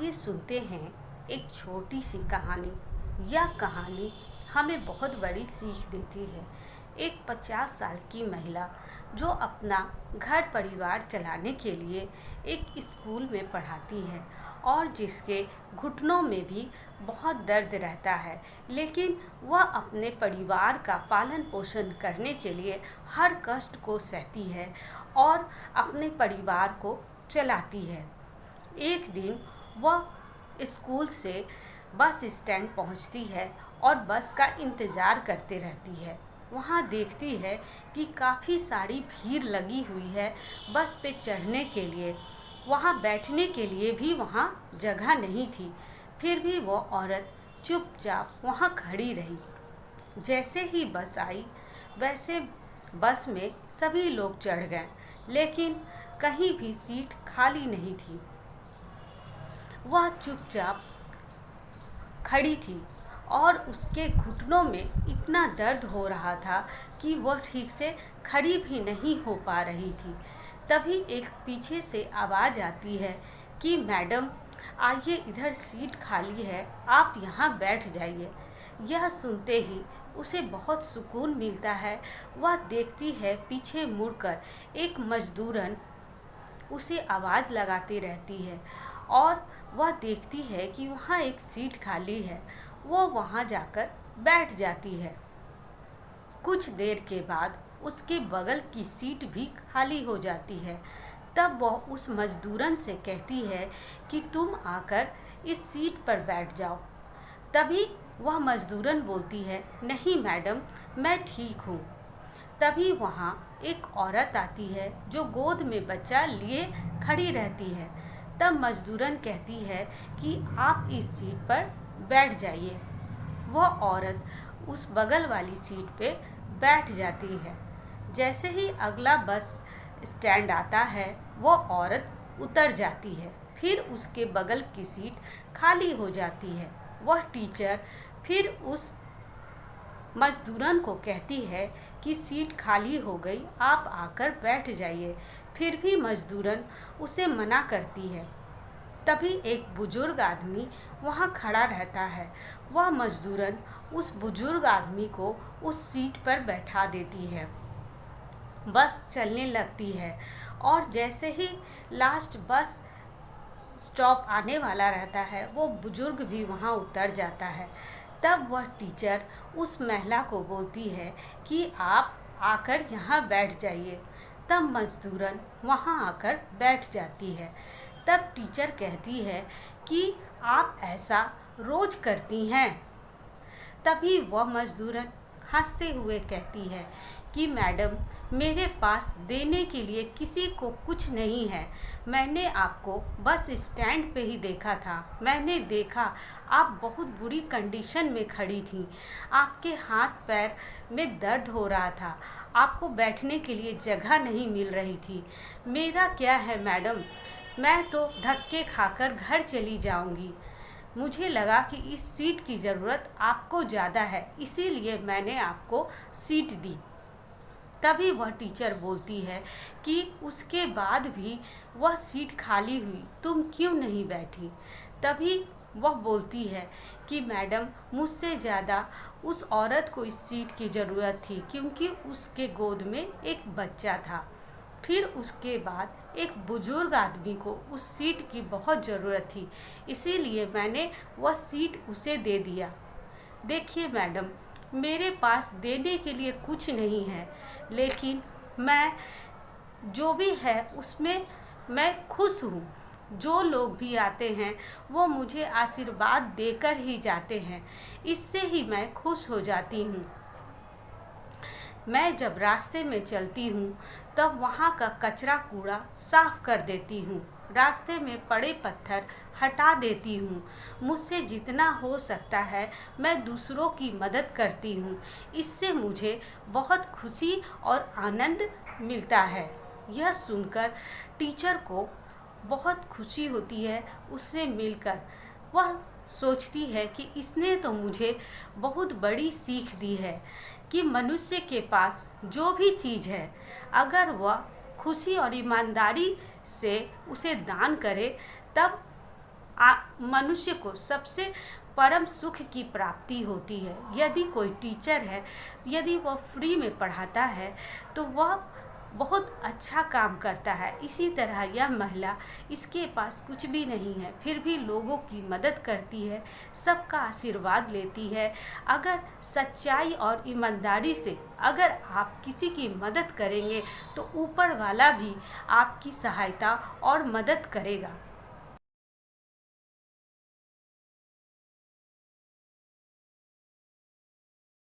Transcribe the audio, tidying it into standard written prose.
आइए सुनते हैं एक छोटी सी कहानी। यह कहानी हमें बहुत बड़ी सीख देती है। एक 50 साल की महिला जो अपना घर परिवार चलाने के लिए एक स्कूल में पढ़ाती है और जिसके घुटनों में भी बहुत दर्द रहता है, लेकिन वह अपने परिवार का पालन पोषण करने के लिए हर कष्ट को सहती है और अपने परिवार को चलाती है। एक दिन वह स्कूल से बस स्टैंड पहुंचती है और बस का इंतज़ार करते रहती है। वहां देखती है कि काफ़ी सारी भीड़ लगी हुई है बस पे चढ़ने के लिए। वहां बैठने के लिए भी वहां जगह नहीं थी। फिर भी वो औरत चुपचाप वहां खड़ी रही। जैसे ही बस आई वैसे बस में सभी लोग चढ़ गए, लेकिन कहीं भी सीट खाली नहीं थी। वह चुपचाप खड़ी थी और उसके घुटनों में इतना दर्द हो रहा था कि वह ठीक से खड़ी भी नहीं हो पा रही थी। तभी एक पीछे से आवाज़ आती है कि मैडम आइए, इधर सीट खाली है, आप यहाँ बैठ जाइए। यह सुनते ही उसे बहुत सुकून मिलता है। वह देखती है पीछे मुड़कर एक मजदूरन उसे आवाज़ लगाती रहती है और वह देखती है कि वहाँ एक सीट खाली है। वो वहाँ जाकर बैठ जाती है। कुछ देर के बाद उसके बगल की सीट भी खाली हो जाती है। तब वह उस मजदूरन से कहती है कि तुम आकर इस सीट पर बैठ जाओ। तभी वह मजदूरन बोलती है, नहीं मैडम, मैं ठीक हूँ। तभी वहाँ एक औरत आती है जो गोद में बच्चा लिए खड़ी रहती है। तब मजदूरन कहती है कि आप इस सीट पर बैठ जाइए। वह औरत उस बगल वाली सीट पे बैठ जाती है। जैसे ही अगला बस स्टैंड आता है वो औरत उतर जाती है। फिर उसके बगल की सीट खाली हो जाती है। वह टीचर फिर उस मजदूरन को कहती है कि सीट खाली हो गई, आप आकर बैठ जाइए। फिर भी मजदूरन उसे मना करती है। तभी एक बुजुर्ग आदमी वहाँ खड़ा रहता है। वह मजदूरन उस बुजुर्ग आदमी को उस सीट पर बैठा देती है। बस चलने लगती है और जैसे ही लास्ट बस स्टॉप आने वाला रहता है वो बुजुर्ग भी वहाँ उतर जाता है। तब वह टीचर उस महिला को बोलती है कि आप आकर यहाँ बैठ जाइए। तब मजदूरन वहाँ आकर बैठ जाती है। तब टीचर कहती है कि आप ऐसा रोज करती हैं। तभी वह मजदूरन हंसते हुए कहती है कि मैडम, मेरे पास देने के लिए किसी को कुछ नहीं है। मैंने आपको बस स्टैंड पे ही देखा था। मैंने देखा आप बहुत बुरी कंडीशन में खड़ी थी। आपके हाथ पैर में दर्द हो रहा था। आपको बैठने के लिए जगह नहीं मिल रही थी। मेरा क्या है मैडम, मैं तो धक्के खाकर घर चली जाऊंगी। मुझे लगा कि इस सीट की ज़रूरत आपको ज़्यादा है, इसीलिए मैंने आपको सीट दी। तभी वह टीचर बोलती है कि उसके बाद भी वह सीट खाली हुई, तुम क्यों नहीं बैठी? तभी वह बोलती है कि मैडम, मुझसे ज़्यादा उस औरत को इस सीट की ज़रूरत थी क्योंकि उसके गोद में एक बच्चा था। फिर उसके बाद एक बुजुर्ग आदमी को उस सीट की बहुत ज़रूरत थी, इसीलिए मैंने वह सीट उसे दे दिया। देखिए मैडम, मेरे पास देने के लिए कुछ नहीं है, लेकिन मैं जो भी है उसमें मैं खुश हूँ। जो लोग भी आते हैं वो मुझे आशीर्वाद देकर ही जाते हैं, इससे ही मैं खुश हो जाती हूँ। मैं जब रास्ते में चलती हूँ तब वहाँ का कचरा कूड़ा साफ कर देती हूँ, रास्ते में पड़े पत्थर हटा देती हूँ। मुझसे जितना हो सकता है मैं दूसरों की मदद करती हूँ। इससे मुझे बहुत खुशी और आनंद मिलता है। यह सुनकर टीचर को बहुत खुशी होती है उससे मिलकर। वह सोचती है कि इसने तो मुझे बहुत बड़ी सीख दी है कि मनुष्य के पास जो भी चीज़ है, अगर वह खुशी और ईमानदारी से उसे दान करे तब मनुष्य को सबसे परम सुख की प्राप्ति होती है। यदि कोई टीचर है, यदि वह फ्री में पढ़ाता है तो वह बहुत अच्छा काम करता है। इसी तरह यह महिला, इसके पास कुछ भी नहीं है, फिर भी लोगों की मदद करती है, सबका आशीर्वाद लेती है। अगर सच्चाई और ईमानदारी से अगर आप किसी की मदद करेंगे तो ऊपर वाला भी आपकी सहायता और मदद करेगा।